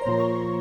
Hello.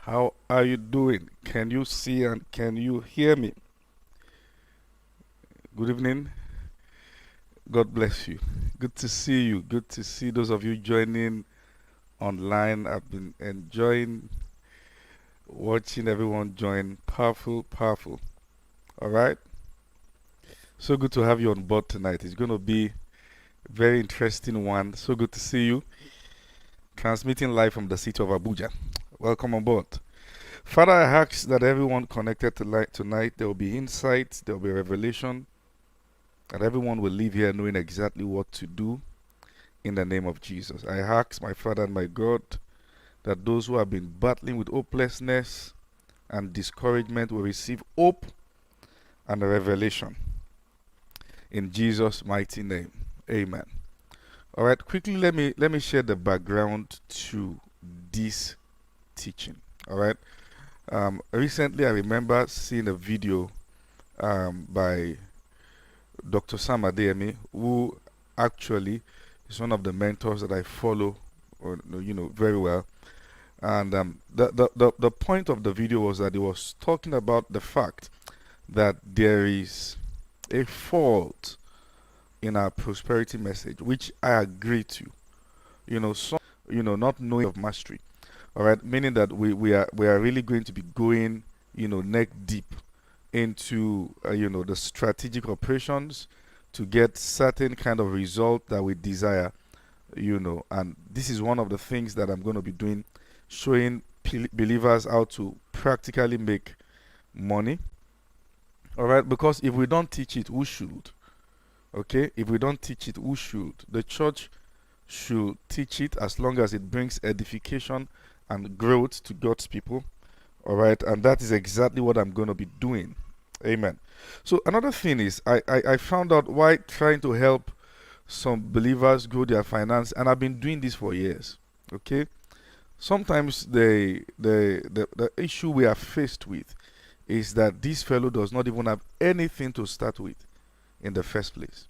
How are you doing? Can you see and can you hear me? Good evening. God bless you. Good to see you. Good to see those of you joining online. I've been enjoying watching everyone join. Powerful, powerful. All right. So good to have you on board tonight. It's going to be a very interesting one. So good to see you. Transmitting live from the city of Abuja. Welcome on board. Father, I ask that everyone connected tonight, there will be insight, there will be revelation, and everyone will leave here knowing exactly what to do in the name of Jesus. I ask my Father and my God that those who have been battling with hopelessness and discouragement will receive hope and a revelation in Jesus' mighty name. Amen. All right, quickly let me share the background to this teaching. All right. Recently, I remember seeing a video by Dr. Sam Adeyemi, who actually is one of the mentors that I follow, or very well. And the point of the video was that he was talking about the fact that there is a fault in our prosperity message, which I agree to. Not knowing of mastery. All right, meaning that we are really going to be going, neck deep into the strategic operations to get certain kind of result that we desire, and this is one of the things that I'm going to be doing, showing believers how to practically make money. All right, because if we don't teach it, who should? Okay, if we don't teach it, who should? The church should teach it as long as it brings edification and growth to God's people. All right, and that is exactly what I'm going to be doing. Amen. So another thing is I found out why trying to help some believers grow their finance, and I've been doing this for years. Okay, sometimes the issue we are faced with is that this fellow does not even have anything to start with in the first place.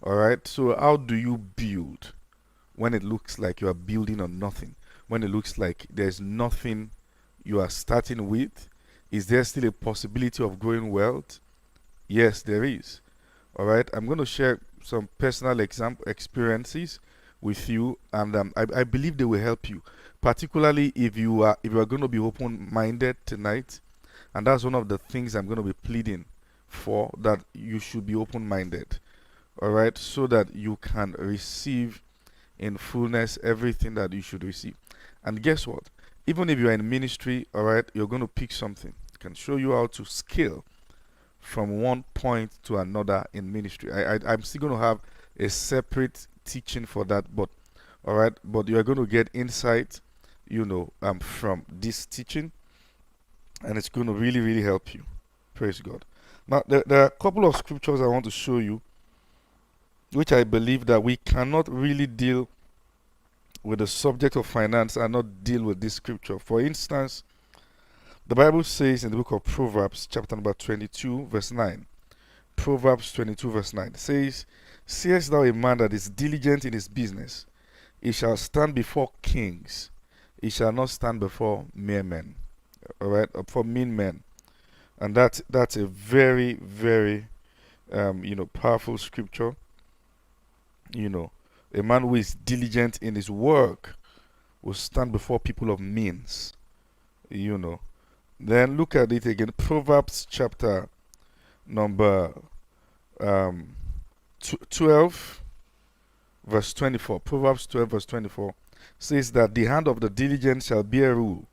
All right, so how do you build when it looks like you are building on nothing? When it looks like there's nothing you are starting with? Is there still a possibility of growing wealth? Yes, there is. All right, I'm going to share some personal experiences with you, and I believe they will help you, particularly if you are going to be open-minded tonight. And that's one of the things I'm going to be pleading for, that you should be open-minded. All right, so that you can receive in fullness everything that you should receive. And guess what? Even if you are in ministry, all right, you're going to pick something. It can show you how to scale from one point to another in ministry. I'm still going to have a separate teaching for that, but all right, but you are going to get insight, from this teaching, and it's going to really, really help you. Praise God. Now, there are a couple of scriptures I want to show you, which I believe that we cannot really deal with the subject of finance and not deal with this scripture. For instance, the Bible says in the book of Proverbs, chapter number 22, verse 9. Proverbs 22, verse 9 says, "Seest thou a man that is diligent in his business? He shall stand before kings. He shall not stand before mere men." All right, or for mean men. And that's a very, very powerful scripture. You know, a man who is diligent in his work will stand before people of means. You know, then look at it again. Proverbs chapter number um, 12, verse 24. Proverbs 12, verse 24 says that the hand of the diligent shall bear rule,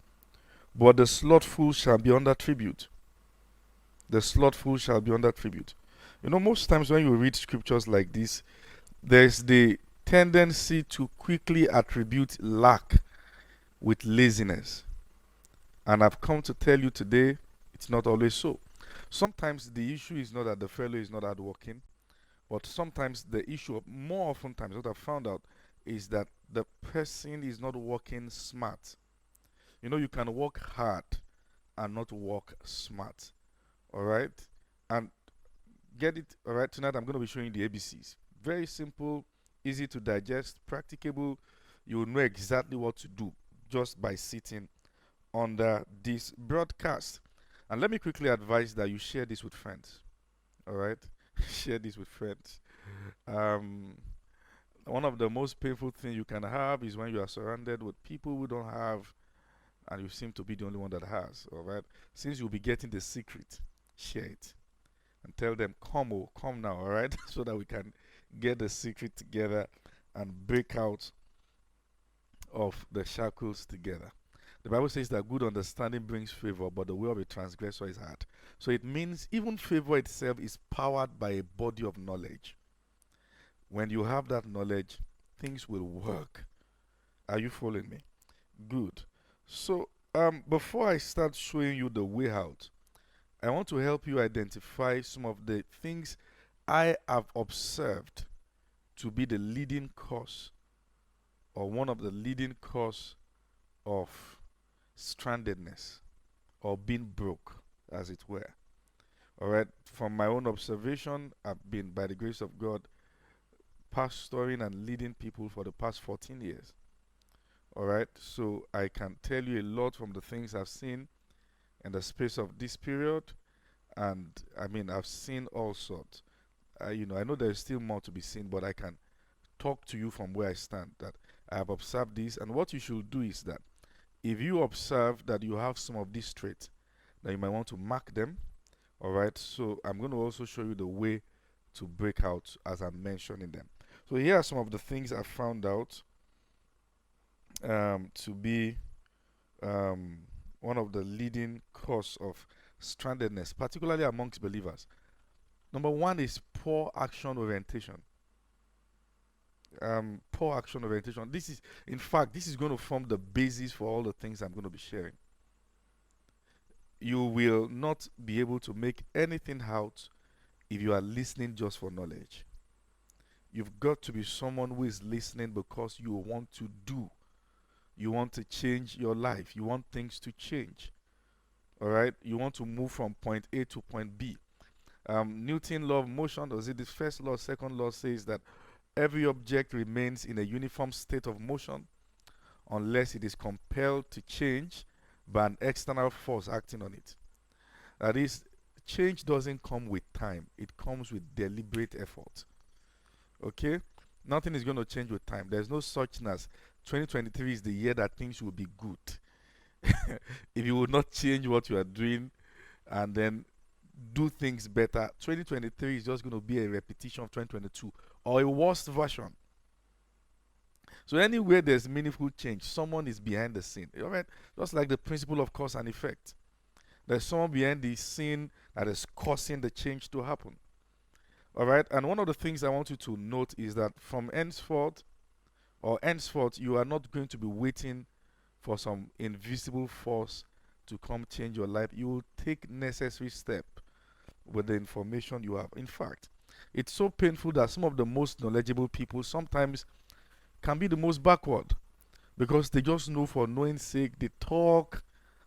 but the slothful shall be under tribute. The slothful shall be under tribute. Most times when you read scriptures like this, there's the tendency to quickly attribute lack with laziness. And I've come to tell you today, it's not always so. Sometimes the issue is not that the fellow is not hardworking, but sometimes the issue, more often times, what I've found out is that the person is not working smart. You can work hard and not work smart. All right? And get it, all right? Tonight I'm going to be showing the ABCs. Very simple, easy to digest, practicable. You will know exactly what to do just by sitting under this broadcast. And let me quickly advise that you share this with friends. All right? Share this with friends. One of the most painful things you can have is when you are surrounded with people who don't have, and you seem to be the only one that has. All right? Since you'll be getting the secret, share it and tell them, come now, all right? So that we can get the secret together and break out of the shackles together. The Bible says that good understanding brings favor, but the way of a transgressor is hard. So it means even favor itself is powered by a body of knowledge. When you have that knowledge, things will work. Are you following me? Good. So before I start showing you the way out, I want to help you identify some of the things I have observed to be the leading cause, or one of the leading cause of strandedness or being broke, as it were. All right, from my own observation, I've been, by the grace of God, pastoring and leading people for the past 14 years. All right, so I can tell you a lot from the things I've seen in the space of this period, and I mean, I've seen all sorts. I know there's still more to be seen, but I can talk to you from where I stand that I have observed this. And what you should do is that if you observe that you have some of these traits, then you might want to mark them. All right, so I'm going to also show you the way to break out as I'm mentioning them. So here are some of the things I found out to be one of the leading cause of strandedness, particularly amongst believers. Number one is poor action orientation. Poor action orientation. This is, in fact, this is going to form the basis for all the things I'm going to be sharing. You will not be able to make anything out if you are listening just for knowledge. You've got to be someone who is listening because you want to do. You want to change your life. You want things to change. All right? You want to move from point A to point B. Newton law of motion, or is it the first law, second law, says that every object remains in a uniform state of motion unless it is compelled to change by an external force acting on it. That is, change doesn't come with time, it comes with deliberate effort. Okay? Nothing is going to change with time. There's no such thing as 2023 is the year that things will be good. If you will not change what you are doing and then do things better, 2023 is just going to be a repetition of 2022 or a worse version. So anywhere there's meaningful change, someone is behind the scene. All right? Just like the principle of cause and effect. There's someone behind the scene that is causing the change to happen. All right? And one of the things I want you to note is that from henceforth, you are not going to be waiting for some invisible force to come change your life. You will take necessary steps with the information you have. In fact, it's so painful that some of the most knowledgeable people sometimes can be the most backward because they just know for knowing sake, they talk,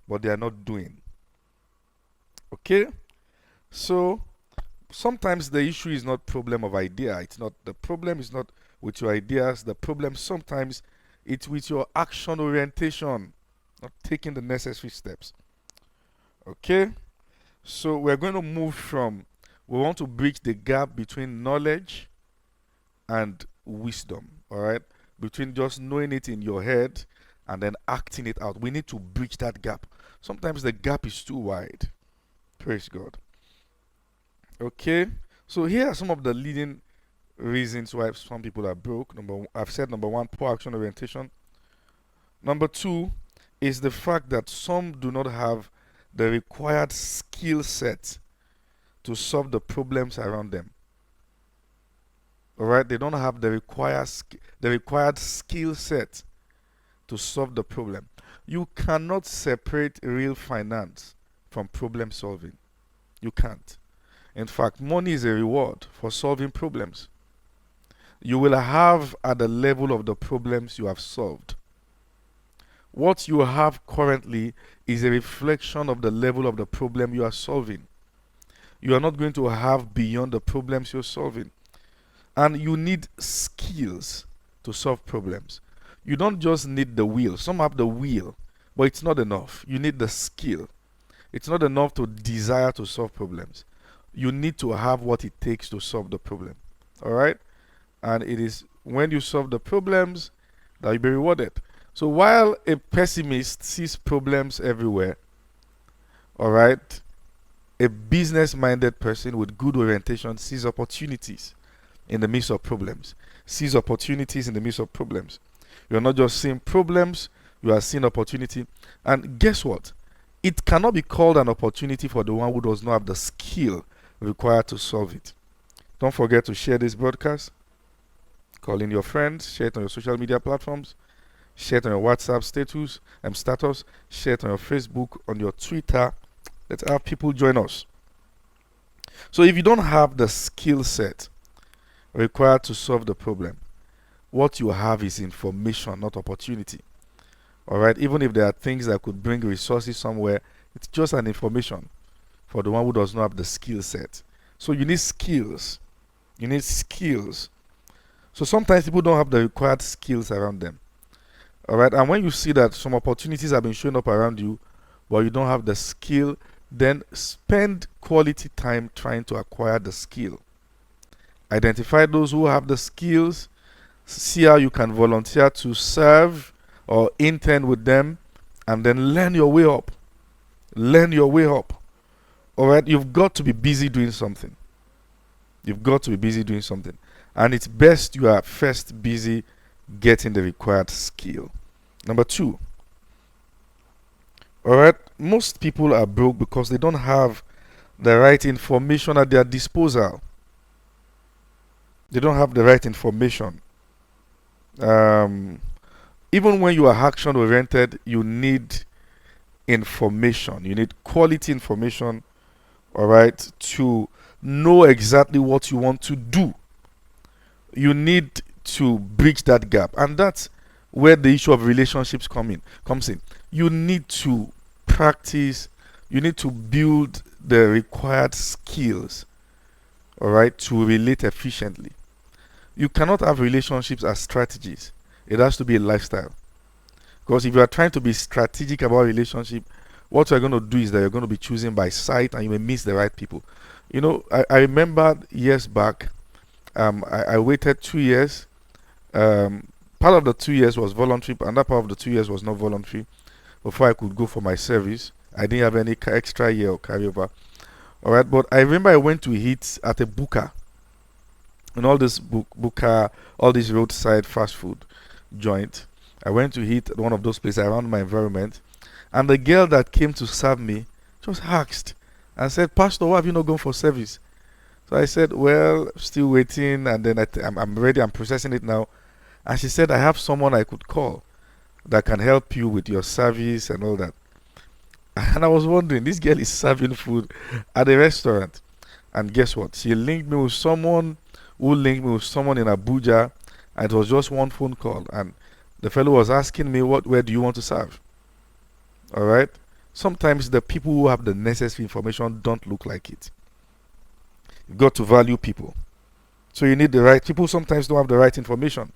but they are not doing. Okay? So sometimes the issue is not problem of idea. It's not, the problem is not with your ideas. The problem sometimes it's with your action orientation, not taking the necessary steps. Okay? So we're going to move from We want to bridge the gap between knowledge and wisdom, all right? Between just knowing it in your head and then acting it out. We need to bridge that gap. Sometimes the gap is too wide. Praise God. Okay, so here are some of the leading reasons why some people are broke. I've said number one, poor action orientation. Number two is the fact that some do not have the required skill set to solve the problems around them. All right, they don't have the required skill set to solve the problem. You cannot separate real finance from problem solving. You can't. In fact, money is a reward for solving problems. You will have at the level of the problems you have solved. What you have currently is a reflection of the level of the problem you are solving. You are not going to have beyond the problems you're solving. And you need skills to solve problems. You don't just need the will. Some have the will, but it's not enough. You need the skill. It's not enough to desire to solve problems. You need to have what it takes to solve the problem. All right? And it is when you solve the problems that you'll be rewarded. So while a pessimist sees problems everywhere, all right, a business-minded person with good orientation sees opportunities in the midst of problems. Sees opportunities in the midst of problems. You're not just seeing problems, you are seeing opportunity. And guess what? It cannot be called an opportunity for the one who does not have the skill required to solve it. Don't forget to share this broadcast. Call in your friends, share it on your social media platforms, share it on your WhatsApp status, share it on your Facebook, on your Twitter. Let's have people join us. So if you don't have the skill set required to solve the problem, what you have is information, not opportunity. All right, even if there are things that could bring resources somewhere, it's just an information for the one who does not have the skill set. So you need skills. You need skills. So sometimes people don't have the required skills around them. All right, and when you see that some opportunities have been showing up around you, but you don't have the skill, then spend quality time trying to acquire the skill. Identify those who have the skills, see how you can volunteer to serve or intern with them, and then learn your way up. Learn your way up. All right, you've got to be busy doing something. You've got to be busy doing something. And it's best you are first busy getting the required skill. Number two, all right, most people are broke because they don't have the right information at their disposal. They don't have the right information. Even when you are action oriented, you need information. You need quality information, all right, to know exactly what you want to do. You need to bridge that gap, and that's where the issue of relationships comes in. You need to practice, you need to build the required skills, all right, to relate efficiently. You cannot have relationships as strategies. It has to be a lifestyle. Because if you are trying to be strategic about relationship, what you're going to do is that you're going to be choosing by sight, and you may miss the right people. You know, I remember years back, I waited 2 years. Part of the 2 years was voluntary, and that part of the 2 years was not voluntary. Before I could go for my service, I didn't have any extra year or carryover. All right, but I remember I went to eat at a Buka, and all this Buka, all this roadside fast food joint. I went to eat at one of those places around my environment, and the girl that came to serve me just asked and said, "Pastor, why have you not gone for service?" So I said, "Well, still waiting," and then I'm ready, I'm processing it now. And she said, "I have someone I could call that can help you with your service and all that." And I was wondering, this girl is serving food at a restaurant. And guess what? She linked me with someone who linked me with someone in Abuja, and it was just one phone call. And the fellow was asking me, where do you want to serve? All right? Sometimes the people who have the necessary information don't look like it. You've got to value people. So you need the right people. Sometimes don't have the right information.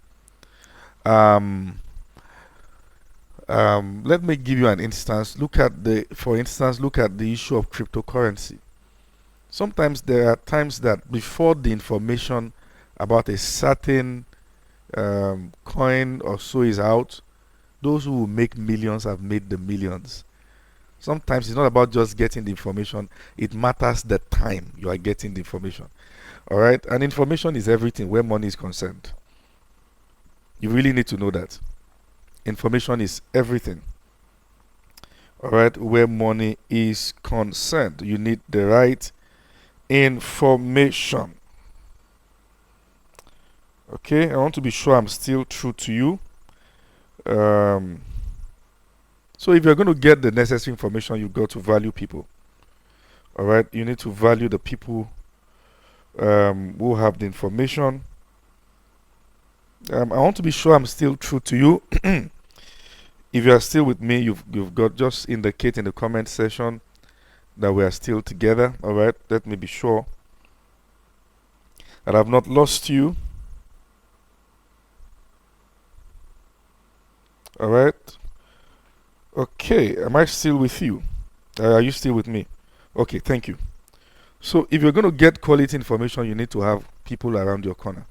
Let me give you an instance. Look at the issue of cryptocurrency. Sometimes there are times that before the information about a certain coin or so is out, those who will make millions have made the millions. Sometimes it's not about just getting the information, it matters the time you are getting the information. All right, and information is everything where money is concerned. You really need to know that information is everything. All right, where money is concerned, you need the right information. Okay, I want to be sure I'm still true to you. So if you're going to get the necessary information, you've got to value people. All right, you need to value the people who have the information. I want to be sure I'm still true to you. If you are still with me, you've got, just indicate in the comment section that we are still together. All right, let me be sure that I've not lost you. All right. Okay, am I still with you? Are you still with me? Okay, thank you. So if you're going to get quality information, you need to have people around your corner.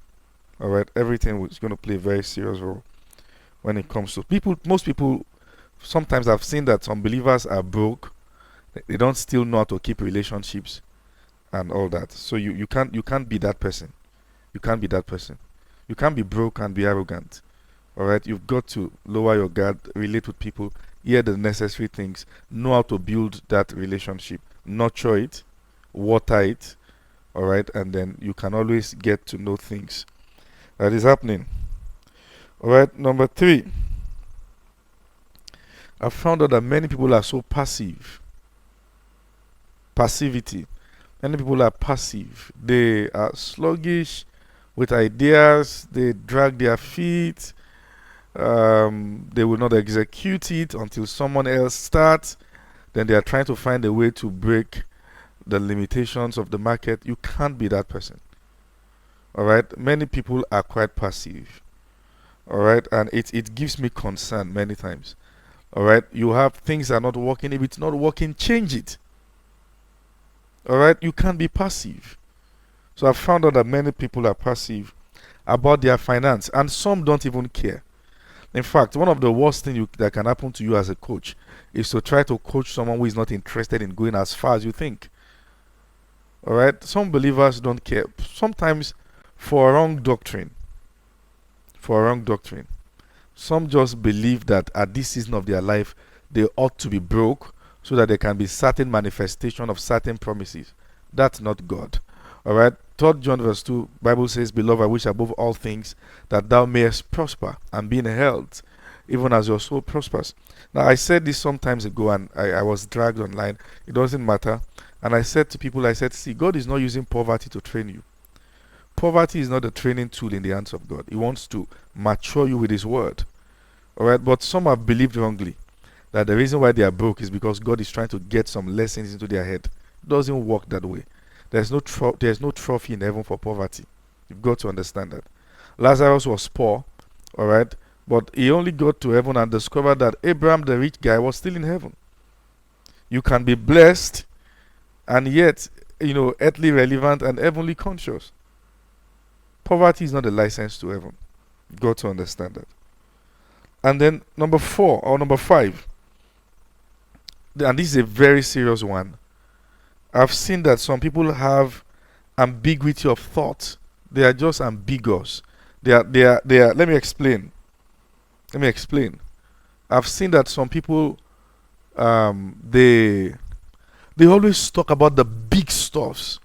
All right, everything is going to play a very serious role when it comes to people. Most people, sometimes I've seen that some believers are broke. They don't still know how to keep relationships and all that. So you can't be that person. You can't be that person. You can't be broke and be arrogant. All right, you've got to lower your guard, relate with people, hear the necessary things, know how to build that relationship, nurture it, water it. All right, and then you can always get to know things that is happening. All right, number 3, I found out that many people are so passive. Passivity. Many people are passive. They are sluggish with ideas. They drag their feet. They will not execute it until someone else starts. Then they are trying to find a way to break the limitations of the market. You can't be that person. All right, many people are quite passive. All right, and it gives me concern many times. All right, you have things are not working. If it's not working, change it. All right, you can't be passive. So I found out that many people are passive about their finance, and some don't even care. In fact, one of the worst things that can happen to you as a coach is to try to coach someone who is not interested in going as far as you think. All right, some believers don't care. Sometimes for a wrong doctrine. Some just believe that at this season of their life, they ought to be broke so that there can be certain manifestation of certain promises. That's not God. All right. 3 John verse 2, Bible says, "Beloved, I wish above all things that thou mayest prosper and be in health, even as your soul prospers." Now, I said this some times ago, and I was dragged online. It doesn't matter. And I said to people, I said, see, God is not using poverty to train you. Poverty is not a training tool in the hands of God. He wants to mature you with His word. All right. But some have believed wrongly that the reason why they are broke is because God is trying to get some lessons into their head. It doesn't work that way. There's no trophy in heaven for poverty. You've got to understand that. Lazarus was poor, all right, but he only got to heaven and discovered that Abraham, the rich guy, was still in heaven. You can be blessed and yet, earthly relevant and heavenly conscious. Poverty is not a license to heaven. You've got to understand that. And then number 5, and this is a very serious one. I've seen that some people have ambiguity of thought. They are just ambiguous. They are. Let me explain. I've seen that some people, they always talk about the big stuffs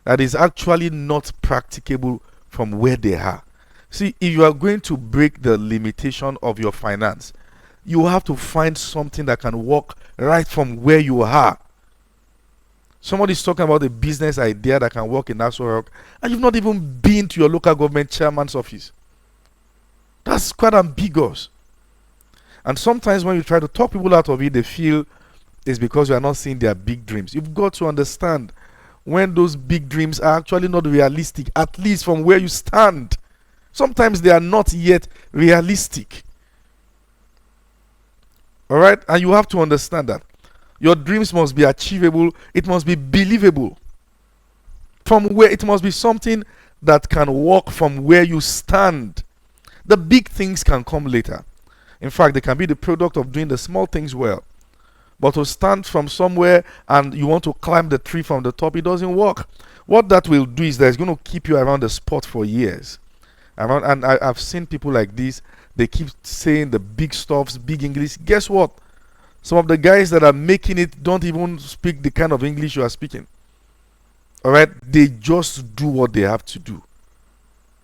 that is actually not practicable from where they are. See, if you are going to break the limitation of your finance, you have to find something that can work right from where you are. Somebody's talking about a business idea that can work in Nassau Rock, and you've not even been to your local government chairman's office. That's quite ambiguous. And sometimes when you try to talk people out of it, they feel it's because you are not seeing their big dreams. You've got to understand when those big dreams are actually not realistic, at least from where you stand. Sometimes they are not yet realistic. All right? And you have to understand that. Your dreams must be achievable. It must be believable. From where it must be something that can work from where you stand. The big things can come later. In fact, they can be the product of doing the small things well. But to stand from somewhere and you want to climb the tree from the top, it doesn't work. What that will do is that it's going to keep you around the spot for years. And I've seen people like this. They keep saying the big stuffs, big English. Guess what? Some of the guys that are making it don't even speak the kind of English you are speaking. All right? They just do what they have to do.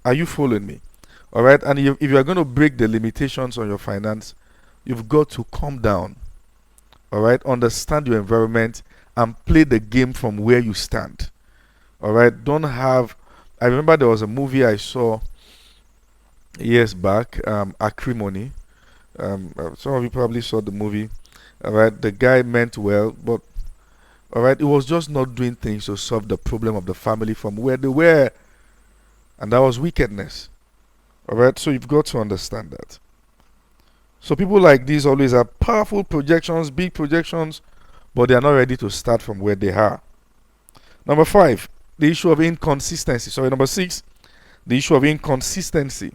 Are you following me? All right? And if you are going to break the limitations on your finance, you've got to calm down. All right? Understand your environment and play the game from where you stand. All right? Don't have. I remember there was a movie I saw years back, Acrimony. Some of you probably saw the movie. All right? The guy meant well, but all right, it was just not doing things to solve the problem of the family from where they were, and that was wickedness. All right, so you've got to understand that. So people like these always have powerful projections, big projections, but they are not ready to start from where they are. Number 5, the issue of inconsistency. Sorry, number 6, the issue of inconsistency.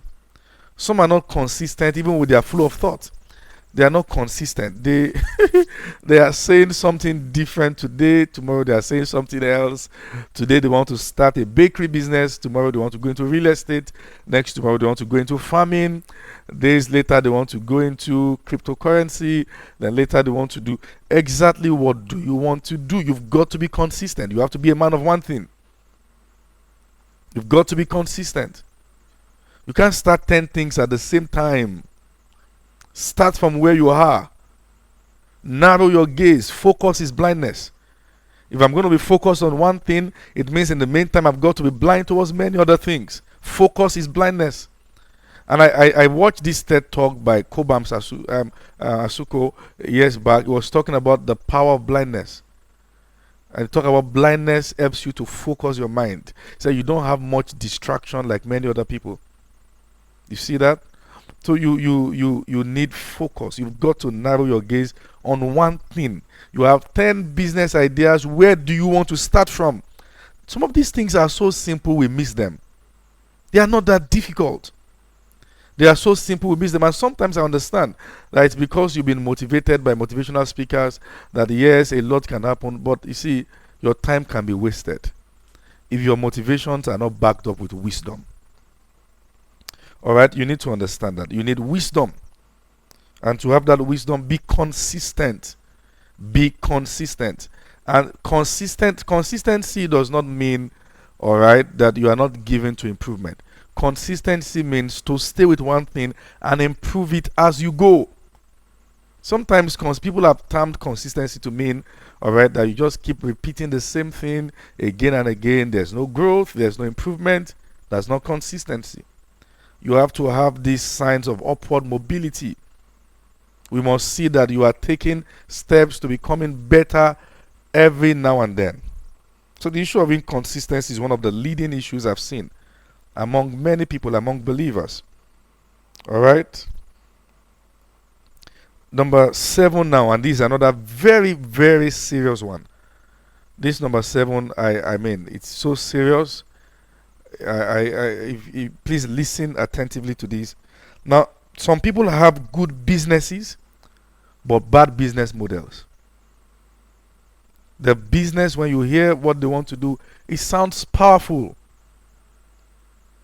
Some are not consistent even with their flow of thought. They are not consistent. They they are saying something different today. Tomorrow they are saying something else. Today they want to start a bakery business. Tomorrow they want to go into real estate. Next tomorrow they want to go into farming. Days later they want to go into cryptocurrency. Then later they want to do exactly what do you want to do. You've got to be consistent. You have to be a man of one thing. You've got to be consistent. You can't start 10 things at the same time. Start from where you are. Narrow your gaze. Focus is blindness. If I'm going to be focused on one thing, it means in the meantime I've got to be blind towards many other things. Focus is blindness. And I watched this TED talk by Kobam Asuko years back. He was talking about the power of blindness. And talk about blindness helps you to focus your mind. So you don't have much distraction like many other people. You see that? So you need focus. You've got to narrow your gaze on one thing. You have 10 business ideas. Where do you want to start from? Some of these things are so simple we miss them. They are not that difficult. They are so simple we miss them. And sometimes I understand that it's because you've been motivated by motivational speakers that yes, a lot can happen. But you see, your time can be wasted if your motivations are not backed up with wisdom. All right, you need to understand that. You need wisdom. And to have that wisdom, be consistent. Be consistent. And consistency does not mean, all right, that you are not given to improvement. Consistency means to stay with one thing and improve it as you go. Sometimes people have termed consistency to mean, all right, that you just keep repeating the same thing again and again. There's no growth, there's no improvement. That's not consistency. You have to have these signs of upward mobility. We must see that you are taking steps to becoming better every now and then. So the issue of inconsistency is one of the leading issues I've seen among many people, among believers. All right. Number 7 now, and this is another very, very serious one. This number 7, I mean, it's so serious. If please listen attentively to this. Now, some people have good businesses, but bad business models. The business, when you hear what they want to do, it sounds powerful,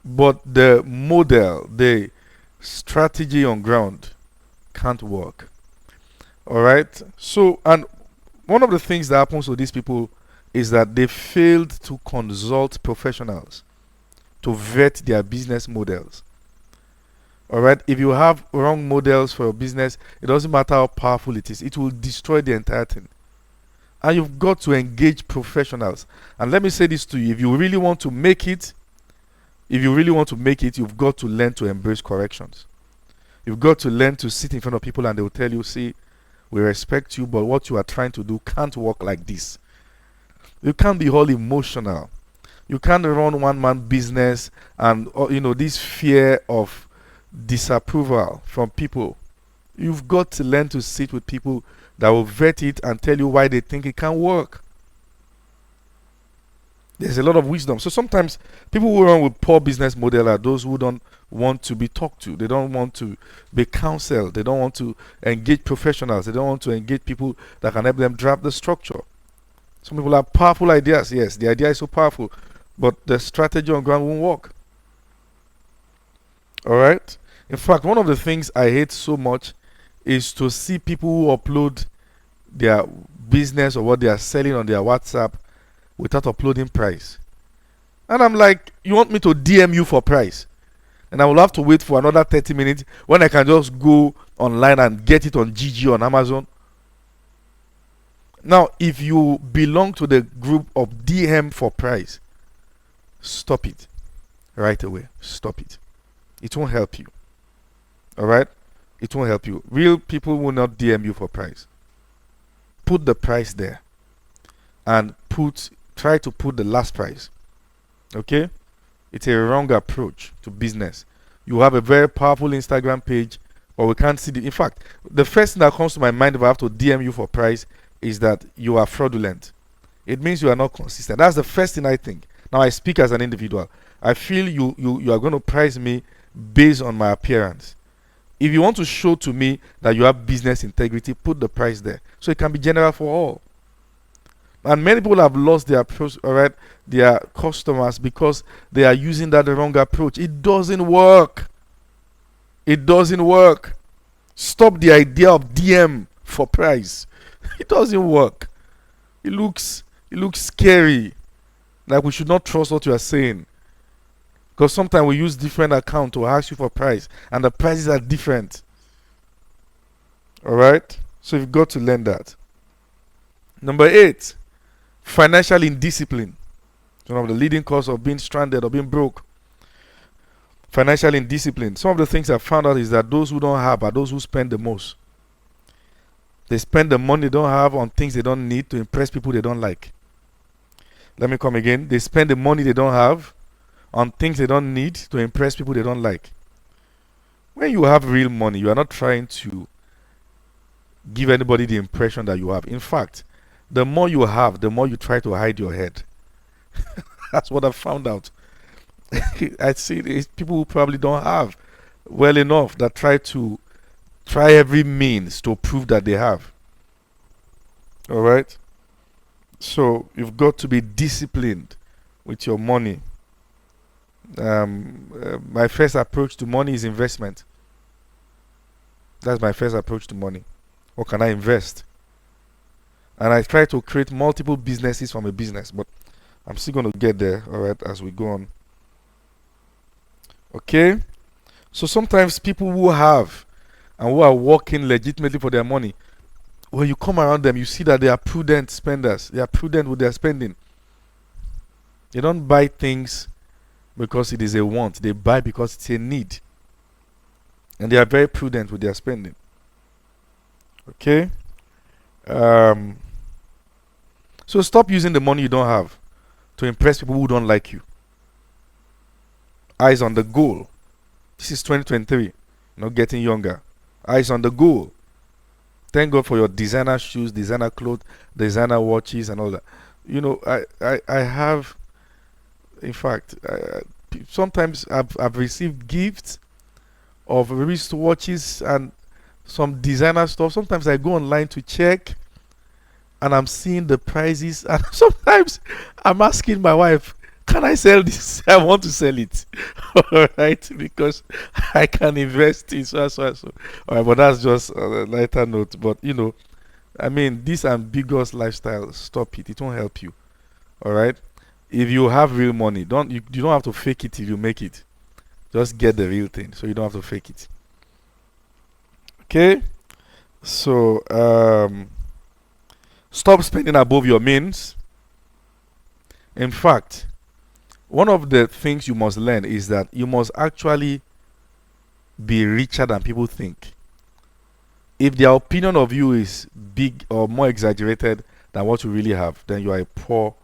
but the model, the strategy on ground can't work. All right. So, and one of the things that happens to these people is that they failed to consult professionals to vet their business models. All right. If you have wrong models for your business, it doesn't matter how powerful it is, it will destroy the entire thing. And you've got to engage professionals. And let me say this to you: if you really want to make it, you've got to learn to embrace corrections. You've got to learn to sit in front of people and they will tell you, see, we respect you, but what you are trying to do can't work like this. You can't be all emotional. You can't run one-man business and, this fear of disapproval from people. You've got to learn to sit with people that will vet it and tell you why they think it can work. There's a lot of wisdom. So sometimes people who run with poor business model are those who don't want to be talked to. They don't want to be counseled. They don't want to engage professionals. They don't want to engage people that can help them draft the structure. Some people have powerful ideas. Yes, the idea is so powerful, but the strategy on ground won't work. All right. In fact, one of the things I hate so much is to see people who upload their business or what they are selling on their WhatsApp without uploading price. And I'm like, you want me to DM you for price? And I will have to wait for another 30 minutes when I can just go online and get it on GG on Amazon. Now, if you belong to the group of DM for price, stop it right away. Stop it. It won't help you. All right? It won't help you. Real people will not DM you for price. Put the price there and try to put the last price. Okay? It's a wrong approach to business. You have a very powerful Instagram page, but we can't see in fact, the first thing that comes to my mind if I have to DM you for price is that you are fraudulent. It means you are not consistent. That's the first thing I think. Now I speak as an individual. I feel you are going to price me based on my appearance. If you want to show to me that you have business integrity, put the price there so it can be general for all. And many people have lost their their customers because they are using that wrong approach. It doesn't work. It doesn't work. Stop the idea of DM for price. It doesn't work. It looks scary. Like we should not trust what you are saying. Because sometimes we use different accounts to ask you for price, and the prices are different. Alright? So you've got to learn that. Number 8, financial indiscipline. One of the leading causes of being stranded or being broke. Financial indiscipline. Some of the things I found out is that those who don't have are those who spend the most. They spend the money they don't have on things they don't need to impress people they don't like. Let me come again. They spend the money they don't have on things they don't need to impress people they don't like. When you have real money, you are not trying to give anybody the impression that you have. In fact, the more you have, the more you try to hide your head. That's what I found out. I see people who probably don't have well enough that try every means to prove that they have. All right? So you've got to be disciplined with your money. My first approach to money is investment. That's my first approach to money. What can I invest? And I try to create multiple businesses from a business, but I'm still going to get there, all right, as we go on. Okay? So sometimes people who have and who are working legitimately for their money, when you come around them, you see that they are prudent spenders. They are prudent with their spending. They don't buy things because it is a want. They buy because it's a need. And they are very prudent with their spending. Okay? So stop using the money you don't have to impress people who don't like you. Eyes on the goal. This is 2023. Not getting younger. Eyes on the goal. Thank God for your designer shoes, designer clothes, designer watches, and all that. You know, I have, in fact, sometimes I've received gifts of wristwatches and some designer stuff. Sometimes I go online to check and I'm seeing the prices, and sometimes I'm asking my wife, can I sell this? I want to sell it. Alright, because I can invest in so. Alright, but that's just a lighter note. But you know, I mean, this ambiguous lifestyle, stop it. It won't help you. Alright? If you have real money, you don't have to fake it till you make it. Just get the real thing, so you don't have to fake it. Okay? So stop spending above your means. In fact, one of the things you must learn is that you must actually be richer than people think. If their opinion of you is big or more exaggerated than what you really have, then you have poor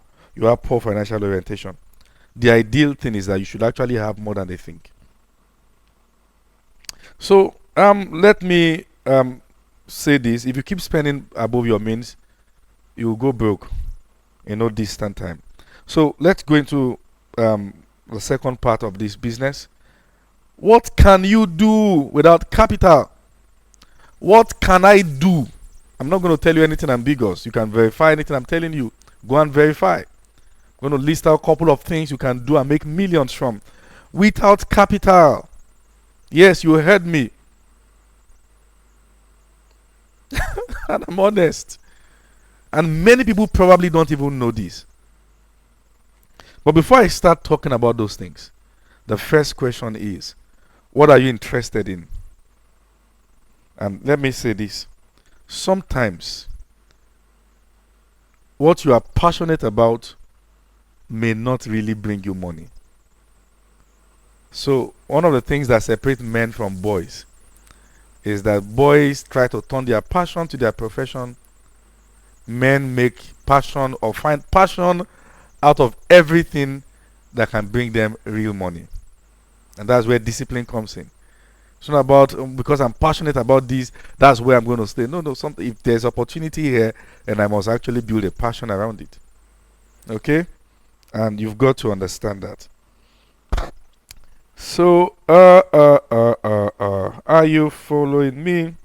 financial orientation. The ideal thing is that you should actually have more than they think. So let me say this: if you keep spending above your means, you will go broke in no distant time. So let's go into the second part of this business. What can you do without capital? What can I do? I'm not going to tell you anything ambiguous. You can verify anything I'm telling you. Go and verify. I'm going to list out a couple of things you can do and make millions from without capital. Yes, you heard me. And I'm honest. And many people probably don't even know this. But before I start talking about those things, the first question is, what are you interested in? And let me say this. Sometimes, what you are passionate about may not really bring you money. So, one of the things that separates men from boys is that boys try to turn their passion to their profession. Men make passion or find passion out of everything that can bring them real money. And that's where discipline comes in. It's not about because I'm passionate about this, that's where I'm going to stay. No, if there's opportunity here, then I must actually build a passion around it. Okay? And you've got to understand that. So, are you following me?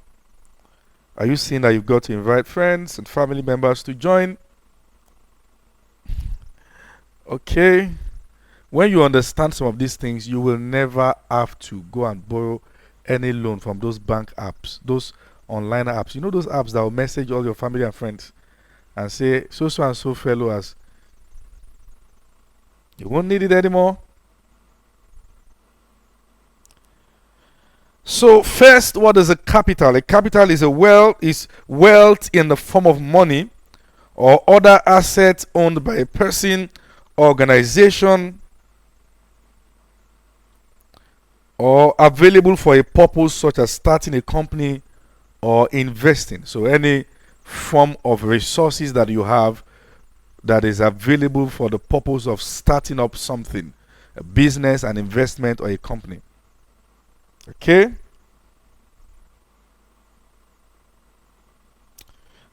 Are you seeing that you've got to invite friends and family members to join? Okay. When you understand some of these things, you will never have to go and borrow any loan from those bank apps, those online apps. You know those apps that will message all your family and friends and say, so and so fellow has. You won't need it anymore. So first, what is a capital? A capital is wealth in the form of money or other assets owned by a person, organization, or available for a purpose such as starting a company or investing. So any form of resources that you have that is available for the purpose of starting up something, a business, an investment, or a company. Okay?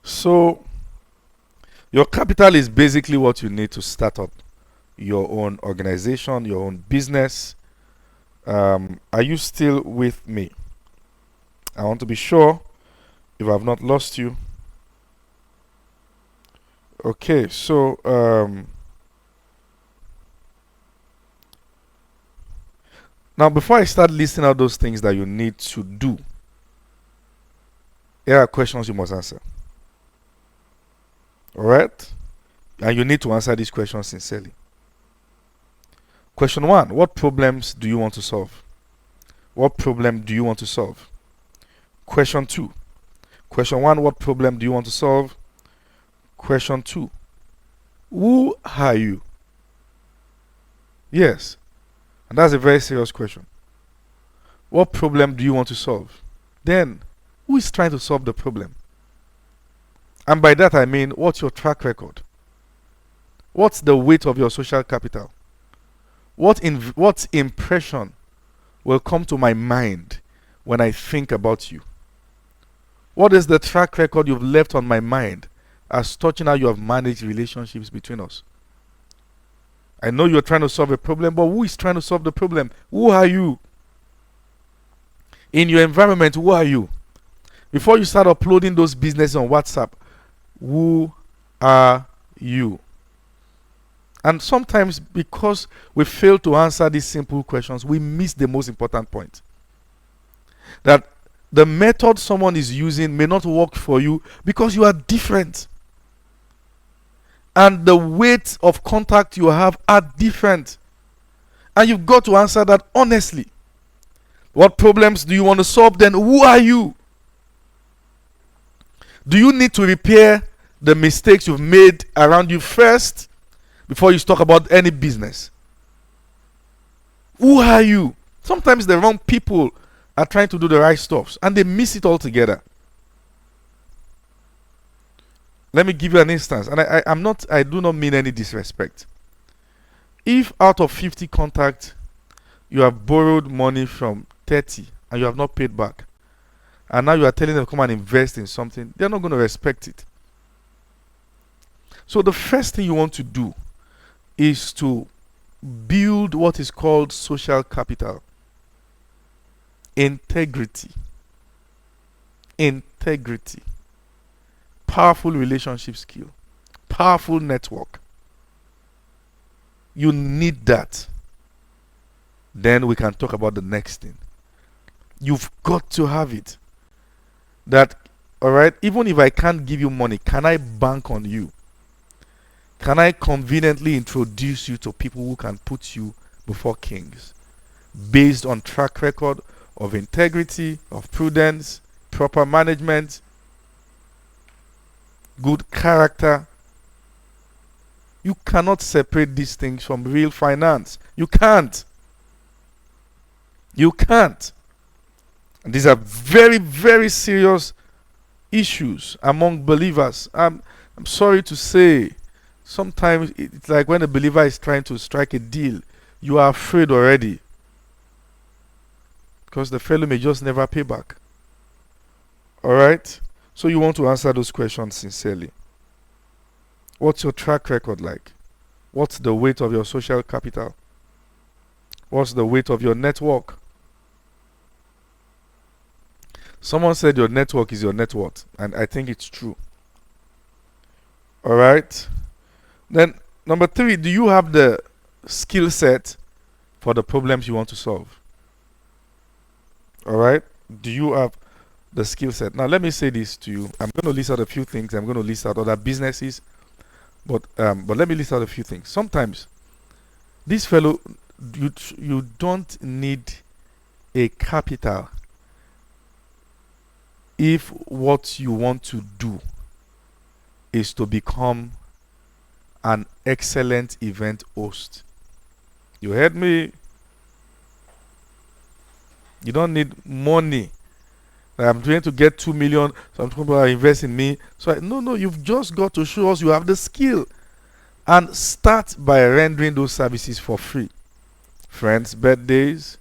So, your capital is basically what you need to start up your own organization, your own business. Are you still with me? I want to be sure if I've not lost you. Okay, so now before I start listing out those things that you need to do, here are questions you must answer. Alright? And you need to answer these questions sincerely. Question 1. What problems do you want to solve? What problem do you want to solve? Question 2. Question 1. What problem do you want to solve? Question 2. Who are you? Yes. And that's a very serious question. What problem do you want to solve? Then, who is trying to solve the problem? And by that I mean, what's your track record? What's the weight of your social capital? What impression will come to my mind when I think about you? What is the track record you've left on my mind as touching how you have managed relationships between us? I know you're trying to solve a problem, but who is trying to solve the problem? Who are you? In your environment, who are you? Before you start uploading those businesses on WhatsApp, who are you? And sometimes, because we fail to answer these simple questions, we miss the most important point. That the method someone is using may not work for you because you are different. And the weight of contact you have are different. And you've got to answer that honestly. What problems do you want to solve? Then who are you? Do you need to repair the mistakes you've made around you first before you talk about any business? Who are you? Sometimes the wrong people are trying to do the right stuff and they miss it altogether. Let me give you an instance, and I do not mean any disrespect. If out of 50 contacts you have borrowed money from 30 and you have not paid back, and now you are telling them to come and invest in something, they're not going to respect it. So the first thing you want to do is to build what is called social capital. Integrity. Integrity. Powerful relationship skill. Powerful network. You need that. Then we can talk about the next thing. You've got to have it. That, alright, even if I can't give you money, can I bank on you? Can I conveniently introduce you to people who can put you before kings based on track record of integrity, of prudence, proper management, good character? You cannot separate these things from real finance. You can't. You can't. And these are very, very serious issues among believers. I'm sorry to say, sometimes it's like when a believer is trying to strike a deal, you are afraid already. Because the fellow may just never pay back. Alright? So you want to answer those questions sincerely. What's your track record like? What's the weight of your social capital? What's the weight of your network? Someone said your network is your net worth, and I think it's true. Alright? Then, number 3, do you have the skill set for the problems you want to solve? Alright? Do you have the skill set? Now, let me say this to you. I'm going to list out a few things. I'm going to list out other businesses. But let me list out a few things. Sometimes, this fellow, you don't need a capital if what you want to do is to become an excellent event host. You heard me? You don't need money. I'm trying to get 2 million. Some people are investing in me. So no, you've just got to show us you have the skill. And start by rendering those services for free. Friends' birthdays,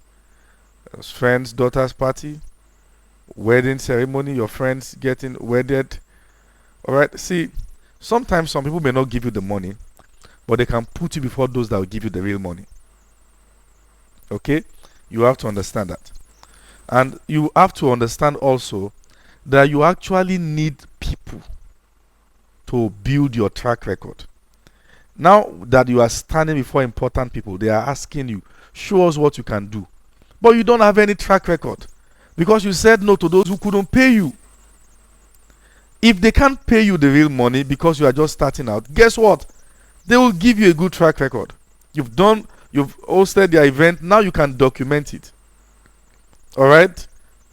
friends' daughter's party, wedding ceremony, your friends getting wedded. Alright, see, sometimes some people may not give you the money, but they can put you before those that will give you the real money. Okay? You have to understand that. And you have to understand also that you actually need people to build your track record. Now that you are standing before important people, they are asking you, show us what you can do. But you don't have any track record because you said no to those who couldn't pay you. If they can't pay you the real money because you are just starting out, guess what? They will give you a good track record. You've hosted their event, now you can document it. Alright?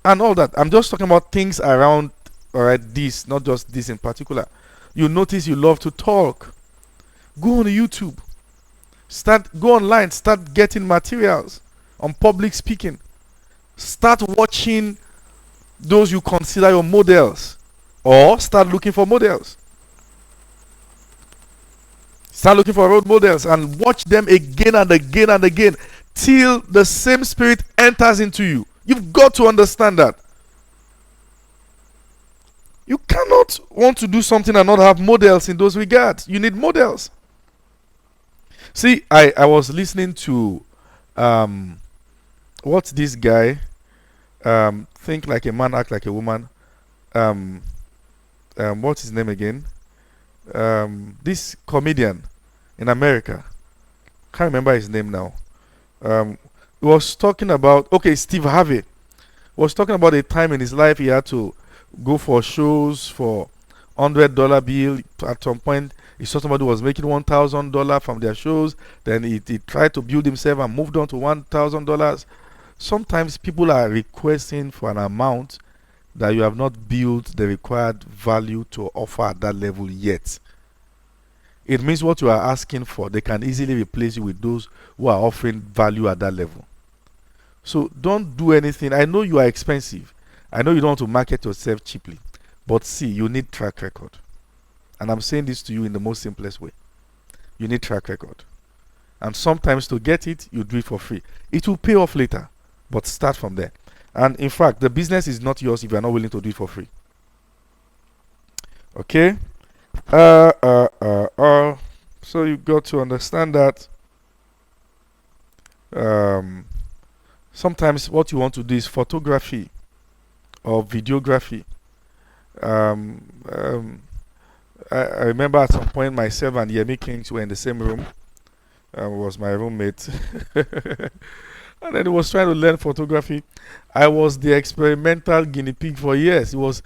And all that. I'm just talking about things around, alright, this, not just this in particular. You notice you love to talk. Go on YouTube. Go online, start getting materials on public speaking. Start watching those you consider your models. Or start looking for models. Start looking for role models and watch them again and again and again till the same spirit enters into you. You've got to understand that. You cannot want to do something and not have models in those regards. You need models. See, I was listening to what's this guy? Think like a man, act like a woman. What's his name again? This comedian in America. Can't remember his name now. He was talking about, Steve Harvey was talking about a time in his life he had to go for shows for $100 bill. At some point, he saw somebody was making $1,000 from their shows. Then he tried to build himself and moved on to $1,000. Sometimes people are requesting for an amount that you have not built the required value to offer at that level yet. It means what you are asking for, they can easily replace you with those who are offering value at that level. So don't do anything. I know you are expensive. I know you don't want to market yourself cheaply. But see, you need track record. And I'm saying this to you in the most simplest way. You need track record. And sometimes to get it, you do it for free. It will pay off later. But start from there. And in fact, the business is not yours if you are not willing to do it for free. Okay? So you got to understand that um, sometimes what you want to do is photography or videography. Um, um, I remember at some point myself and Yemi Kings were in the same room. Was my roommate. And then he was trying to learn photography. I was the experimental guinea pig for years. It was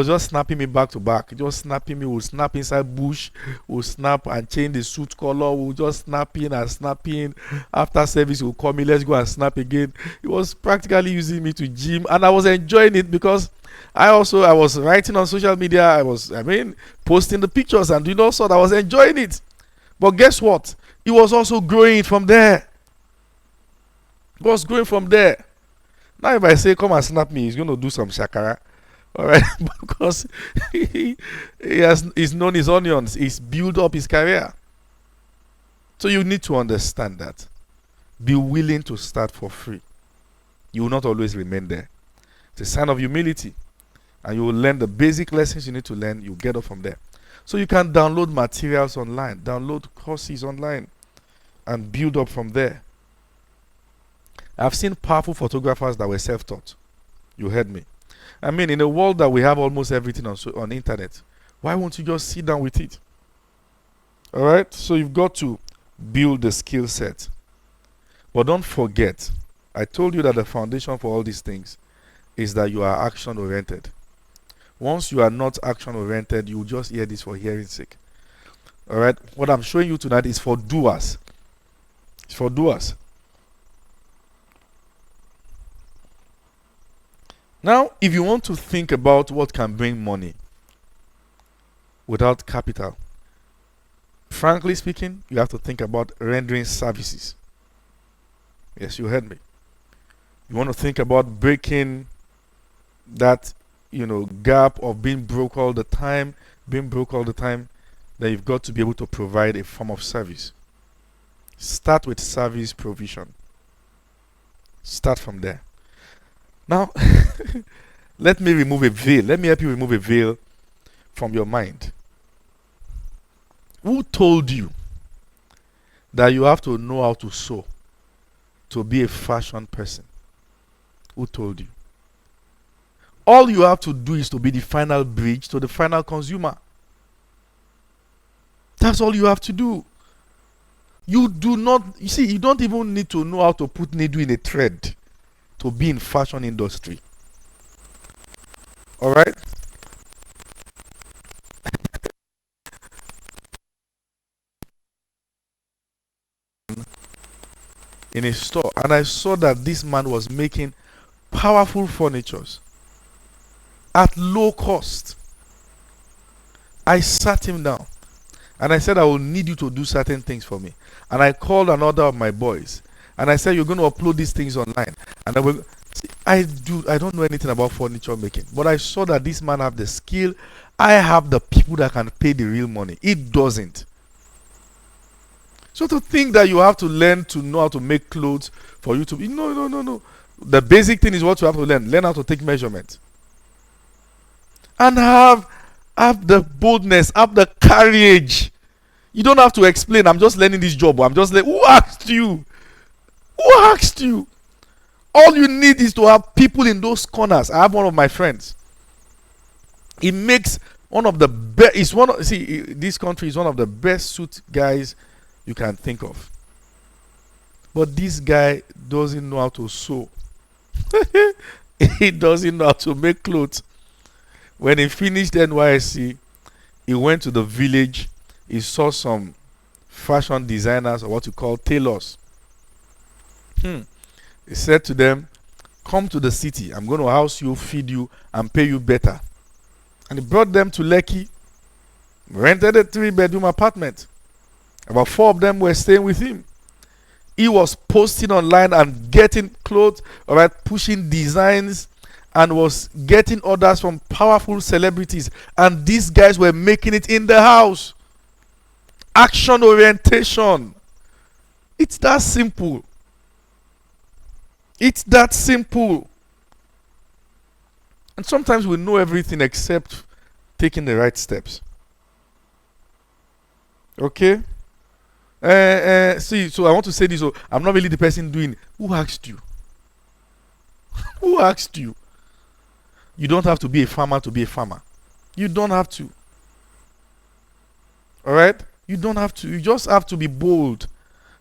just snapping me back to back. Just snapping me, would snap inside bush, would snap and change the suit color, would just snapping and snapping. After service, he would call me, let's go and snap again. He was practically using me to gym, and I was enjoying it because I was writing on social media. Posting the pictures and doing all sorts. I was enjoying it. But guess what? It was also growing from there. It was growing from there. Now, if I say, come and snap me, he's going to do some shakara. All right. Because he's known his onions. He's built up his career. So you need to understand that. Be willing to start for free. You will not always remain there. It's a sign of humility. And you will learn the basic lessons you need to learn. You get up from there. So you can download materials online, download courses online, and build up from there. I've seen powerful photographers that were self-taught. You heard me. In a world that we have almost everything on the internet, why won't you just sit down with it? All right? So you've got to build the skill set. But don't forget, I told you that the foundation for all these things is that you are action-oriented. Once you are not action-oriented, you will just hear this for hearing's sake. All right? What I'm showing you tonight is for doers. It's for doers. Now, if you want to think about what can bring money without capital, frankly speaking, you have to think about rendering services. Yes, you heard me. You want to think about breaking that gap of being broke all the time, then you've got to be able to provide a form of service. Start with service provision. Start from there. Now, let me remove a veil. Let me help you remove a veil from your mind. Who told you that you have to know how to sew to be a fashion person? Who told you? All you have to do is to be the final bridge to the final consumer. That's all you have to do. You don't even need to know how to put needle in a thread to be in fashion industry. All right? In a store, and I saw that this man was making powerful furnitures at low cost. I sat him down and I said, I will need you to do certain things for me. And I called another of my boys and I said, you're going to upload these things online. And I don't know anything about furniture making, but I saw that this man have the skill. I have the people that can pay the real money. It doesn't. So to think that you have to learn to know how to make clothes for you to be, no. The basic thing is what you have to learn. Learn how to take measurements. And have the boldness, have the courage. You don't have to explain, I'm just learning this job. I'm just like, who asked you? Who asked you? All you need is to have people in those corners. I have one of my friends. He makes one of the best. This country is one of the best suit guys you can think of. But this guy doesn't know how to sew. He doesn't know how to make clothes. When he finished NYSC, he went to the village. He saw some fashion designers, or what you call tailors. He said to them, come to the city. I'm going to house you, feed you, and pay you better. And he brought them to Lekki, rented a 3-bedroom apartment. About 4 of them were staying with him. He was posting online and getting clothes, all right, pushing designs, and was getting orders from powerful celebrities. And these guys were making it in the house. Action orientation. It's that simple. It's that simple. And sometimes we know everything except taking the right steps. Okay? See, so I want to say this. So I'm not really the person doing it. Who asked you? Who asked you? You don't have to be a farmer to be a farmer. You don't have to. All right? You don't have to. You just have to be bold.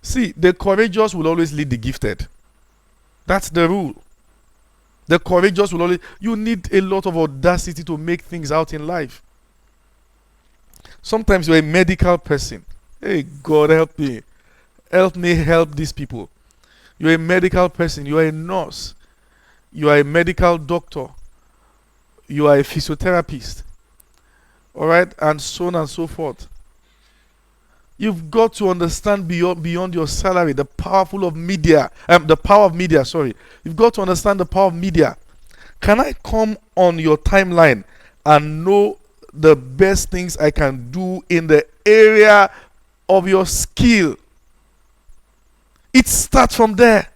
See, the courageous will always lead the gifted. That's the rule. The courageous will always. You need a lot of audacity to make things out in life. Sometimes you're a medical person. Hey, God, help me. Help me help these people. You're a medical person. You are a nurse. You are a medical doctor. You are a physiotherapist. All right? And so on and so forth. You've got to understand beyond your salary the powerful of media. The power of media, sorry. You've got to understand the power of media. Can I come on your timeline and know the best things I can do in the area of your skill? It starts from there.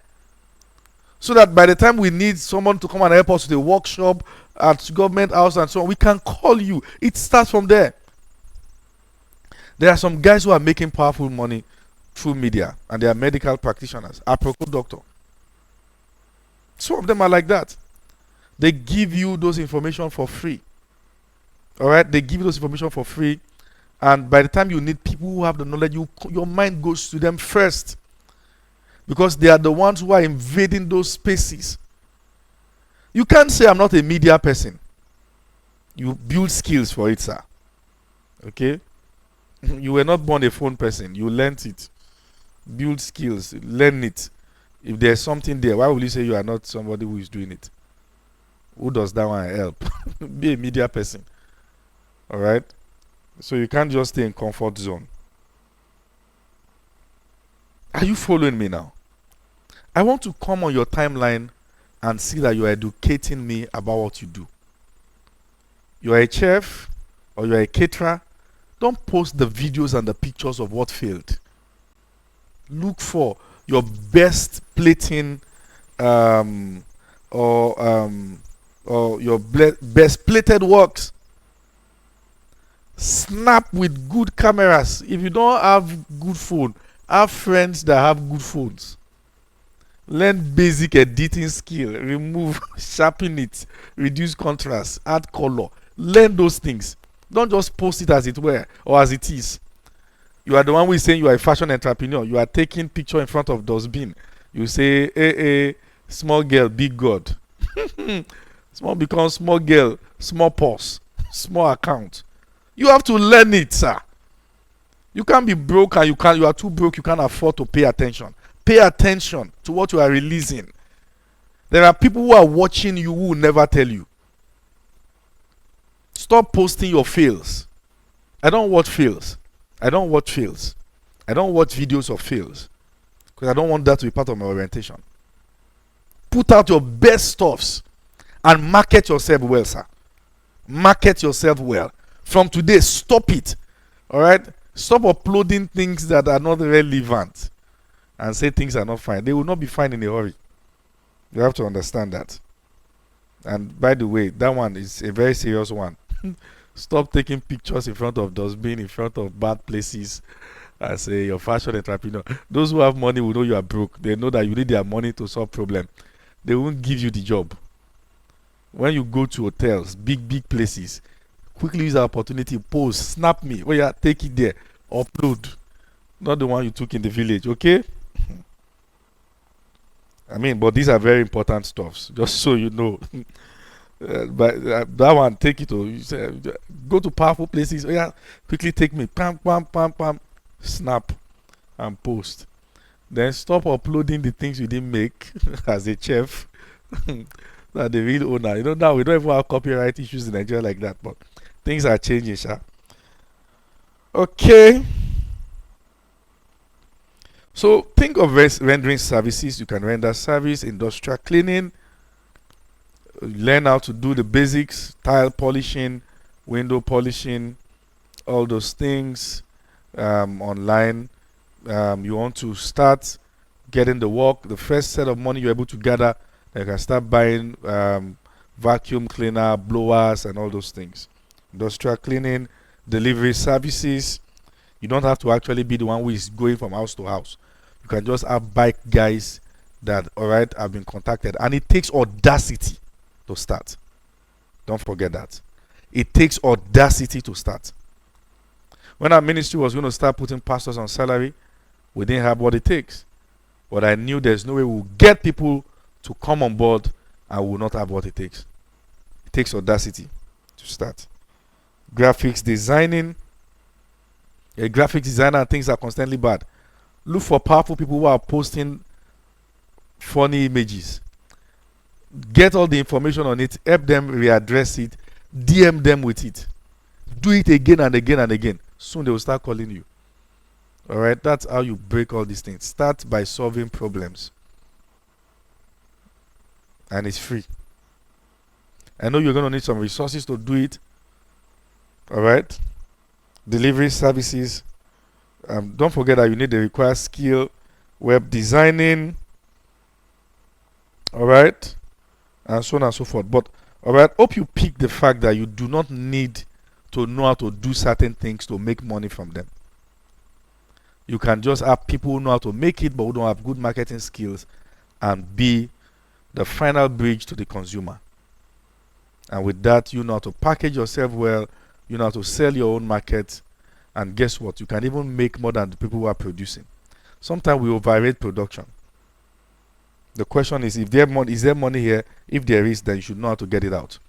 So that by the time we need someone to come and help us with a workshop at government house and so on, we can call you. It starts from there. There are some guys who are making powerful money through media, and they are medical practitioners, apropos doctor. Some of them are like that. They give you those information for free. All right, they give you those information for free, and by the time you need people who have the knowledge, your mind goes to them first, because they are the ones who are invading those spaces. You can't say I'm not a media person. You build skills for it, sir. Okay? You were not born a phone person. You learnt it. Build skills. Learn it. If there's something there, why will you say you are not somebody who is doing it? Who does that one help? Be a media person. Alright? So you can't just stay in comfort zone. Are you following me now? I want to come on your timeline and see that you are educating me about what you do. You are a chef or you are a caterer. Don't post the videos and the pictures of what failed. Look for your best plating or your best plated works. Snap with good cameras. If you don't have good phone, have friends that have good phones. Learn basic editing skill. Remove, sharpen it, reduce contrast, add color. Learn those things. Don't just post it as it were or as it is. You are the one who is saying you are a fashion entrepreneur. You are taking picture in front of dustbin. You say, hey, small girl, big God. Small becomes small girl, small purse, small account. You have to learn it, sir. You can't be broke and you are too broke, you can't afford to pay attention. Pay attention to what you are releasing. There are people who are watching you who will never tell you. Stop posting your fails. I don't watch fails. I don't watch fails. I don't watch videos of fails. Because I don't want that to be part of my orientation. Put out your best stuffs and market yourself well, sir. Market yourself well. From today, stop it. Alright? Stop uploading things that are not relevant and say things are not fine. They will not be fine in a hurry. You have to understand that. And by the way, that one is a very serious one. Stop taking pictures in front of dustbin, in front of bad places, and say you're fashion entrepreneur. Those who have money will know you are broke. They know that you need their money to solve problem. They won't give you the job. When you go to hotels, big places, quickly use the opportunity, post, snap me. Oh yeah, take it there, upload. Not the one you took in the village, okay? I mean, but these are very important stuffs, just so you know. But that one, take it to, you say, go to powerful places. Oh yeah, quickly take me, pam, snap and post. Then stop uploading the things you didn't make as a chef. That the real owner. You know, now we don't even have copyright issues in Nigeria like that, but things are changing, sha. Okay. So think of rendering services. You can render service, industrial cleaning, learn how to do the basics, tile polishing, window polishing, all those things online. You want to start getting the work, the first set of money you're able to gather, you can start buying vacuum cleaner, blowers, and all those things. Industrial cleaning, delivery services. You don't have to actually be the one who is going from house to house. You can just have bike guys that, all right, have been contacted. And it takes audacity to start. Don't forget that. It takes audacity to start. When our ministry was going to start putting pastors on salary, we didn't have what it takes. But I knew there's no way we'll get people to come on board and we will not have what it takes. It takes audacity to start. Graphics designing. A graphic designer and things are constantly bad. Look for powerful people who are posting funny images. Get all the information on it. Help them readdress it. DM them with it. Do it again and again and again. Soon they will start calling you. Alright, that's how you break all these things. Start by solving problems. And it's free. I know you're going to need some resources to do it. Alright. Delivery services. Don't forget that you need the required skill. Web designing. Alright. And so on and so forth. But, alright, hope you pick the fact that you do not need to know how to do certain things to make money from them. You can just have people who know how to make it but who don't have good marketing skills and be the final bridge to the consumer. And with that, you know how to package yourself well, you know how to sell your own market, and guess what? You can even make more than the people who are producing. Sometimes we overrate production. The question is, if there is there money here? If there is, then you should know how to get it out.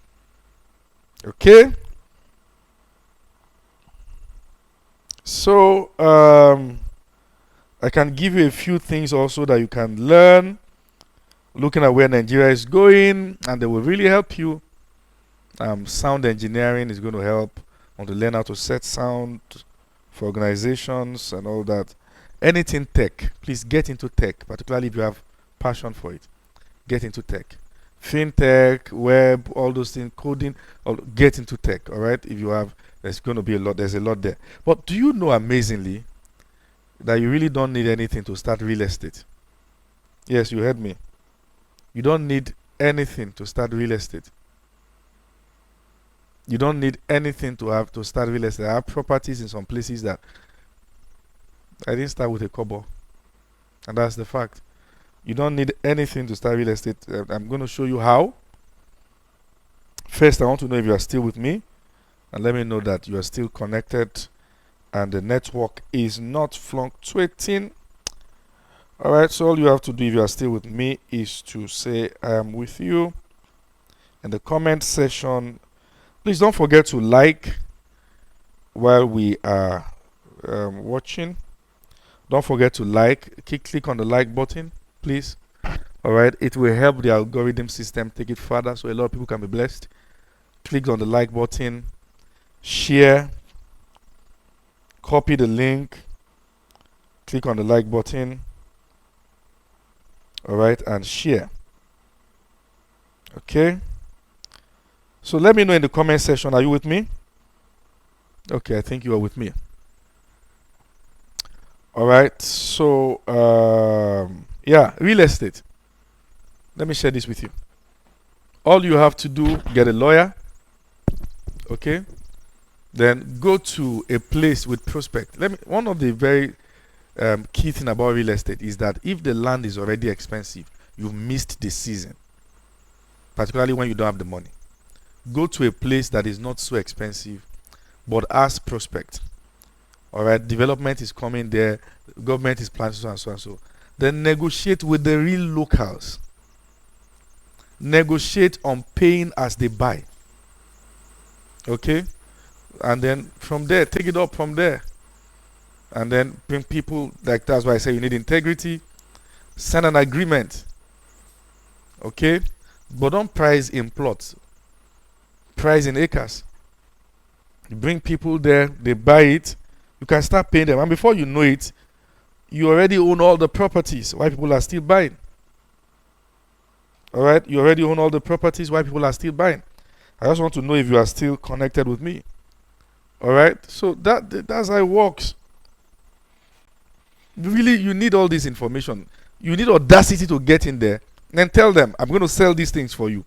Okay? So, I can give you a few things also that you can learn, looking at where Nigeria is going, and they will really help you. Sound engineering is going to help. I want to learn how to set sound for organizations and all that. Anything tech, please get into tech, particularly if you have passion for it. Get into tech. Fintech, web, all those things, coding, get into tech, all right? If you have, there's going to be a lot, there's a lot there. But do you know, amazingly, that you really don't need anything to start real estate? Yes, you heard me. You don't need anything to start real estate. You don't need anything to start real estate. I have properties in some places that I didn't start with a kobo. And that's the fact. You don't need anything to start real estate. I'm going to show you how. First, I want to know if you are still with me. And let me know that you are still connected and the network is not fluctuating. Alright, so all you have to do if you are still with me is to say I am with you in the comment section. Please don't forget to like while we are watching. Don't forget to like. Click on the like button, please. Alright, it will help the algorithm system take it further so a lot of people can be blessed. Click on the like button, share, copy the link, click on the like button, alright, and share. Okay, so let me know in the comment section, are you with me? Okay, I think you are with me. Alright, so yeah, real estate. Let me share this with you. All you have to do, get a lawyer, okay, then go to a place with prospect. One of the very key thing about real estate is that if the land is already expensive, you've missed the season, particularly when you don't have the money. Go to a place that is not so expensive but as prospect. Alright, development is coming there, government is planning so and so and so. Then negotiate with the real locals. Negotiate on paying as they buy. Okay, and then from there, take it up from there, and then bring people. Like, that's why I say you need integrity. Send an agreement. Okay, but don't price in plots. Price in acres. You bring people there, they buy it. You can start paying them, and before you know it, you already own all the properties. Why people are still buying? All right, you already own all the properties. Why people are still buying? I just want to know if you are still connected with me. Alright, so that's how it works. Really, you need all this information. You need audacity to get in there. Then tell them, I'm going to sell these things for you.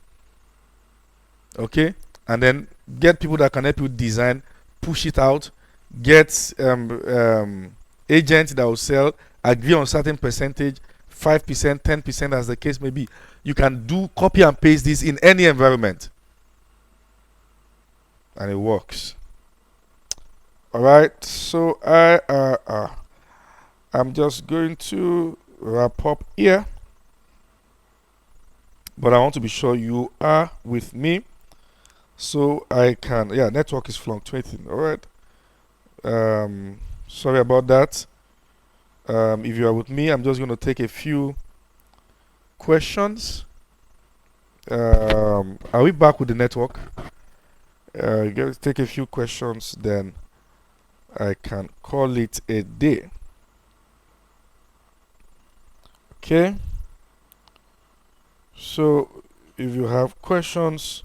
Okay? And then get people that can help you design, push it out, get agents that will sell, agree on certain percentage, 5%, 10%, as the case may be. You can do copy and paste this in any environment, and it works. All right, so I'm just going to wrap up here, but I want to be sure you are with me, so I can. Yeah, network is fluctuating. All right. Sorry about that. If you are with me, I'm just going to take a few questions. Are we back with the network? Take a few questions, then I can call it a day. Okay. So if you have questions,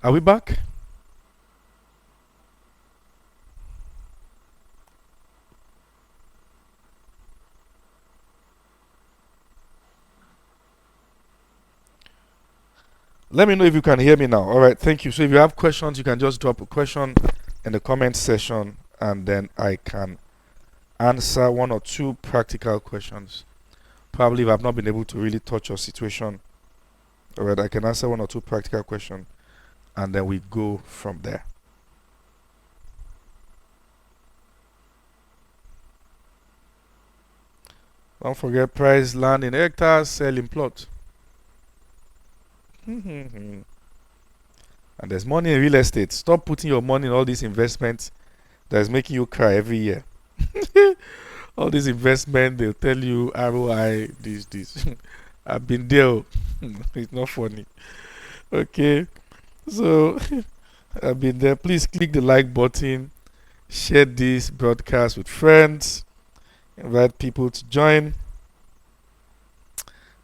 are we back? Let me know if you can hear me now. All right, thank you. So if you have questions, you can just drop a question in the comment section, and then I can answer one or two practical questions. Probably if I've not been able to really touch your situation, all right, I can answer one or two practical questions, and then we go from there. Don't forget price, land in hectares, sell in plot. And there's money in real estate. Stop putting your money in all these investments that's making you cry every year. All these investment, they'll tell you ROI, this. I've been there. It's not funny. Okay, so I've been there. Please click the like button, share this broadcast with friends, invite people to join,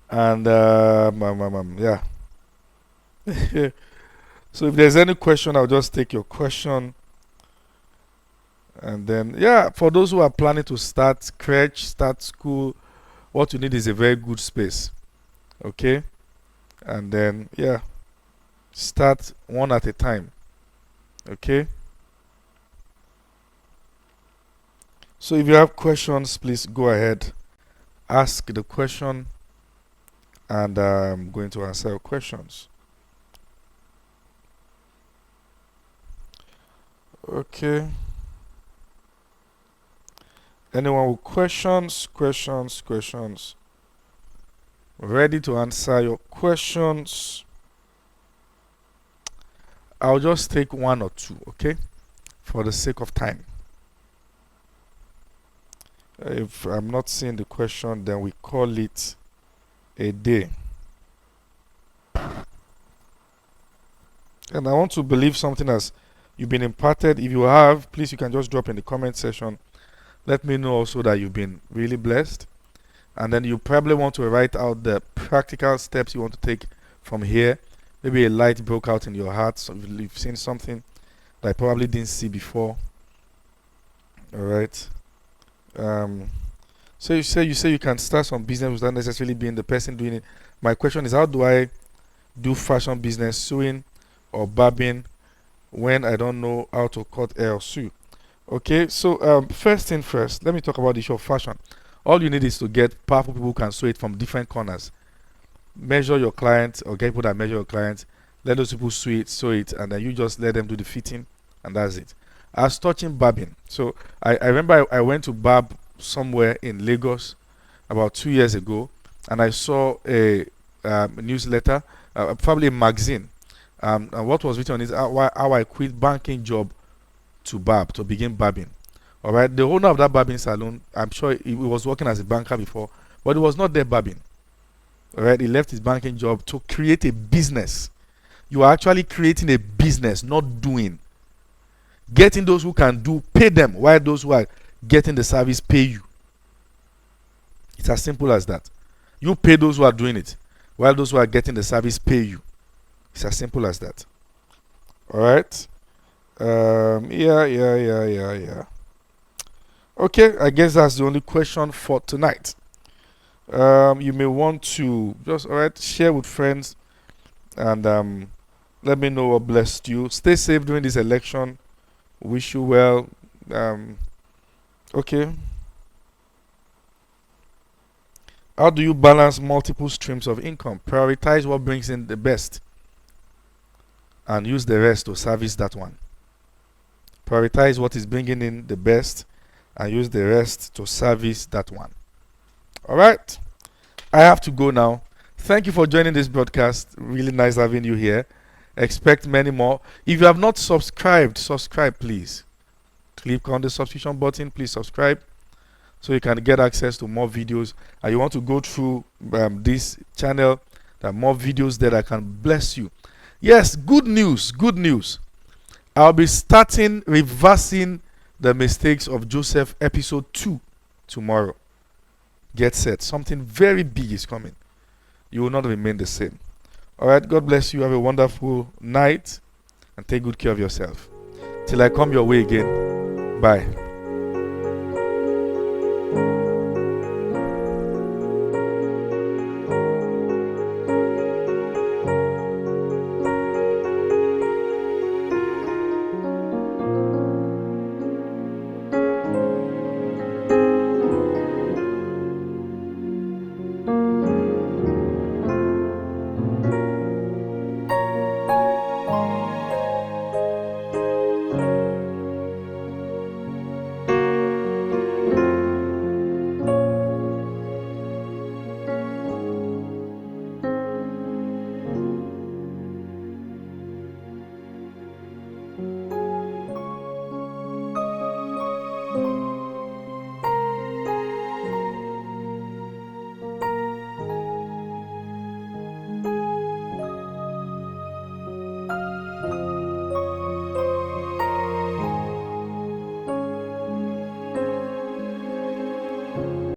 and yeah. So if there's any question, I'll just take your question. And then, yeah, for those who are planning to start crèche, start school, what you need is a very good space. Okay? And then, yeah, start one at a time. Okay? So if you have questions, please go ahead, ask the question, and I'm going to answer your questions. Okay. Anyone with questions? Ready to answer your questions. I'll just take one or two, okay? For the sake of time. If I'm not seeing the question, then we call it a day. And I want to believe something as you've been imparted. If you have, please, you can just drop in the comment section. Let me know also that you've been really blessed. And then you probably want to write out the practical steps you want to take from here. Maybe a light broke out in your heart. So you've seen something that I probably didn't see before. All right. So you say you can start some business without necessarily being the person doing it. My question is, how do I do fashion business, sewing or barbing, when I don't know how to cut hair or sew? Okay, so first thing first, let me talk about the issue of fashion. All you need is to get powerful people who can sew it from different corners. Measure your clients, or get people that measure your clients. Let those people sew it, and then you just let them do the fitting, and that's it. I was touching barbing. So I remember I went to barb somewhere in Lagos about 2 years ago, and I saw a newsletter, probably a magazine. And what was written is how I quit banking job to begin barbing. All right, the owner of that barbing salon, I'm sure he was working as a banker before, but he was not there barbing. All right, he left his banking job to create a business. You are actually creating a business, not doing. Getting those who can do, pay them, while those who are getting the service pay you. It's as simple as that. You pay those who are doing it, while those who are getting the service pay you. It's as simple as that. All right. Yeah. Okay, I guess that's the only question for tonight. You may want to just, all right, share with friends, and let me know what blessed you. Stay safe during this election. Wish you well. Okay. How do you balance multiple streams of income? Prioritize what brings in the best and use the rest to service that one. Prioritize what is bringing in the best and use the rest to service that one. All right. I have to go now. Thank you for joining this broadcast. Really nice having you here. Expect many more. If you have not subscribed, subscribe please. Click on the subscription button. Please subscribe so you can get access to more videos. And you want to go through this channel. There are more videos that I can bless you. Yes, good news. Good news. I'll be starting reversing the mistakes of Joseph episode 2 tomorrow. Get set. Something very big is coming. You will not remain the same. All right. God bless you. Have a wonderful night and take good care of yourself. Till I come your way again. Bye.